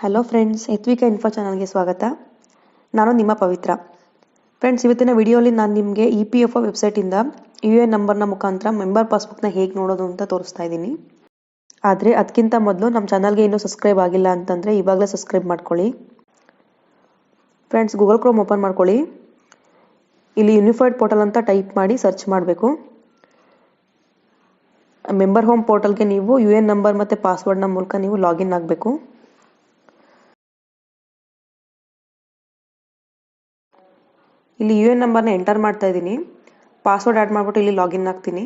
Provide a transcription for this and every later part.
Hello friends, ಎತ್ವಿಕಾ info ಚಾನಲ್ಗೆ ಸ್ವಾಗತ. ನಾನು ನಿಮ್ಮ ಪವಿತ್ರ. ಫ್ರೆಂಡ್ಸ್, ಇವತ್ತಿನ ವಿಡಿಯೋಲಿ ನಾನು ನಿಮಗೆ EPFO ವೆಬ್ಸೈಟಿಂದ UN ನಂಬರ್ನ ಮುಖಾಂತರ ಮೆಂಬರ್ ಪಾಸ್ಬುಕ್ನ ಹೇಗೆ ನೋಡೋದು ಅಂತ ತೋರಿಸ್ತಾ ಇದ್ದೀನಿ. ಆದರೆ ಅದಕ್ಕಿಂತ ಮೊದಲು ನಮ್ಮ ಚಾನಲ್ಗೆ ಇನ್ನೂ ಸಬ್ಸ್ಕ್ರೈಬ್ ಆಗಿಲ್ಲ ಅಂತಂದರೆ ಇವಾಗಲೇ ಸಬ್ಸ್ಕ್ರೈಬ್ ಮಾಡ್ಕೊಳ್ಳಿ. ಫ್ರೆಂಡ್ಸ್, ಗೂಗಲ್ ಕ್ರೋಮ್ ಓಪನ್ ಮಾಡ್ಕೊಳ್ಳಿ. ಇಲ್ಲಿ ಯೂನಿಫೈಡ್ ಪೋರ್ಟಲ್ ಅಂತ ಟೈಪ್ ಮಾಡಿ ಸರ್ಚ್ ಮಾಡಬೇಕು. ಮೆಂಬರ್ ಹೋಮ್ ಪೋರ್ಟಲ್ಗೆ ನೀವು UN ನಂಬರ್ ಮತ್ತು ಪಾಸ್ವರ್ಡ್ನ ಮೂಲಕ ನೀವು ಲಾಗಿನ್ ಆಗಬೇಕು. ಇಲ್ಲಿ UN ನಂಬರ್ನ ಎಂಟರ್ ಮಾಡ್ತಾ ಇದ್ದೀನಿ. ಪಾಸ್ವರ್ಡ್ ಆ್ಯಡ್ ಮಾಡಿಬಿಟ್ಟು ಇಲ್ಲಿ ಲಾಗಿನ್ ಆಗ್ತೀನಿ.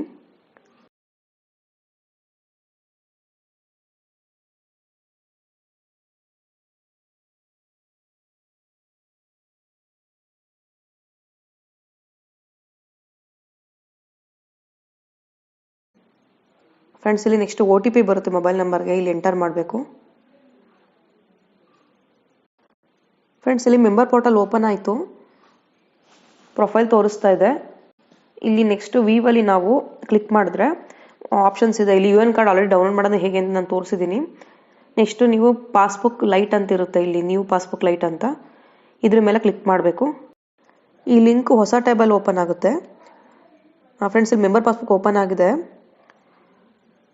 ಫ್ರೆಂಡ್ಸ್, ಇಲ್ಲಿ ನೆಕ್ಸ್ಟ್ OTP ಬರುತ್ತೆ ಮೊಬೈಲ್ ನಂಬರ್ಗೆ, ಇಲ್ಲಿ ಎಂಟರ್ ಮಾಡಬೇಕು. ಫ್ರೆಂಡ್ಸ್, ಇಲ್ಲಿ ಮೆಂಬರ್ ಪೋರ್ಟಲ್ ಓಪನ್ ಆಯಿತು. ಪ್ರೊಫೈಲ್ ತೋರಿಸ್ತಾ ಇದೆ. ಇಲ್ಲಿ ನೆಕ್ಸ್ಟ್ ವೀವಲ್ಲಿ ನಾವು ಕ್ಲಿಕ್ ಮಾಡಿದ್ರೆ ಆಪ್ಷನ್ಸ್ ಇದೆ. ಇಲ್ಲಿ UN ಕಾರ್ಡ್ ಆಲ್ರೆಡಿ ಡೌನ್ಲೋಡ್ ಮಾಡೋದು ಹೇಗೆ ಅಂತ ನಾನು ತೋರಿಸಿದ್ದೀನಿ. ನೆಕ್ಸ್ಟು ನೀವು ಪಾಸ್ಬುಕ್ ಲೈಟ್ ಅಂತ ಇರುತ್ತೆ, ಇಲ್ಲಿ ನ್ಯೂ ಪಾಸ್ಬುಕ್ ಲೈಟ್ ಅಂತ, ಇದ್ರ ಮೇಲೆ ಕ್ಲಿಕ್ ಮಾಡಬೇಕು. ಈ ಲಿಂಕ್ ಹೊಸ ಟ್ಯಾಬಲ್ಲಿ ಓಪನ್ ಆಗುತ್ತೆ. ಫ್ರೆಂಡ್ಸ್, ಇಲ್ಲಿ ಮೆಂಬರ್ ಪಾಸ್ಬುಕ್ ಓಪನ್ ಆಗಿದೆ.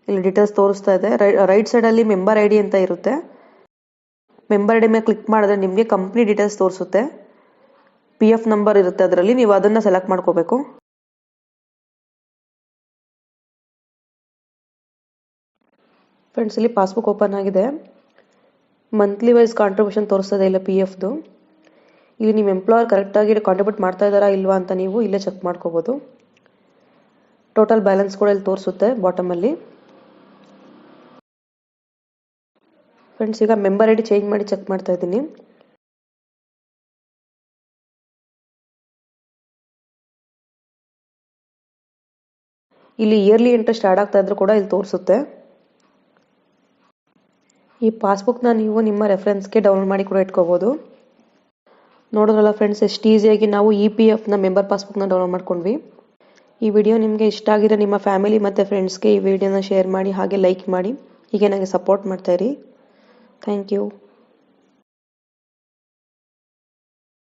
ಇಲ್ಲಿ ಡೀಟೇಲ್ಸ್ ತೋರಿಸ್ತಾ ಇದೆ. ರೈಟ್ ಸೈಡಲ್ಲಿ ಮೆಂಬರ್ ID ಅಂತ ಇರುತ್ತೆ. ಮೆಂಬರ್ ID ಮೇಲೆ ಕ್ಲಿಕ್ ಮಾಡಿದ್ರೆ ನಿಮಗೆ ಕಂಪ್ನಿ ಡೀಟೇಲ್ಸ್ ತೋರಿಸುತ್ತೆ. PF ನಂಬರ್ ಇರುತ್ತೆ ಅದರಲ್ಲಿ, ನೀವು ಅದನ್ನು ಸೆಲೆಕ್ಟ್ ಮಾಡ್ಕೋಬೇಕು. ಫ್ರೆಂಡ್ಸ್, ಇಲ್ಲಿ ಪಾಸ್ಬುಕ್ ಓಪನ್ ಆಗಿದೆ. ಮಂತ್ಲಿ ವೈಸ್ ಕಾಂಟ್ರಿಬ್ಯೂಷನ್ ತೋರಿಸ್ತದೆ ಇಲ್ಲ PFದು. ಇಲ್ಲಿ ನಿಮ್ಮ ಎಂಪ್ಲಾಯರ್ ಕರೆಕ್ಟಾಗಿ ಕಾಂಟ್ರಿಬ್ಯೂಟ್ ಮಾಡ್ತಾ ಇದ್ದಾರಾ ಇಲ್ವಾ ಅಂತ ನೀವು ಇಲ್ಲೇ ಚೆಕ್ ಮಾಡ್ಕೋಬೋದು. ಟೋಟಲ್ ಬ್ಯಾಲೆನ್ಸ್ ಕೂಡ ಇಲ್ಲಿ ತೋರಿಸುತ್ತೆ ಬಾಟಮಲ್ಲಿ. ಫ್ರೆಂಡ್ಸ್, ಈಗ ಮೆಂಬರ್ ID ಚೇಂಜ್ ಮಾಡಿ ಚೆಕ್ ಮಾಡ್ತಾ ಇದ್ದೀನಿ. ಇಲ್ಲಿ ಇಯರ್ಲಿ ಇಂಟ್ರೆಸ್ಟ್ ಆ್ಯಡ್ ಆಗ್ತಾ ಇದ್ರು ಕೂಡ ಇಲ್ಲಿ ತೋರಿಸುತ್ತೆ. ಈ ಪಾಸ್ಬುಕ್ನ ನೀವು ನಿಮ್ಮ ರೆಫರೆನ್ಸ್ಗೆ ಡೌನ್ಲೋಡ್ ಮಾಡಿ ಕೂಡ ಇಟ್ಕೋಬೋದು. ನೋಡೋದ್ರಲ್ಲ ಫ್ರೆಂಡ್ಸ್, ಎಷ್ಟು ಈಸಿಯಾಗಿ ನಾವು EPFನ ಮೆಂಬರ್ ಪಾಸ್ಬುಕ್ನ ಡೌನ್ಲೋಡ್ ಮಾಡ್ಕೊಂಡ್ವಿ. ಈ ವಿಡಿಯೋ ನಿಮಗೆ ಇಷ್ಟ ಆಗಿದ್ರೆ ನಿಮ್ಮ ಫ್ಯಾಮಿಲಿ ಮತ್ತು ಫ್ರೆಂಡ್ಸ್ಗೆ ಈ ವಿಡಿಯೋನ ಶೇರ್ ಮಾಡಿ, ಹಾಗೆ ಲೈಕ್ ಮಾಡಿ. ಹೀಗೆ ನನಗೆ ಸಪೋರ್ಟ್ ಮಾಡ್ತಾಯಿರಿ. Thank you.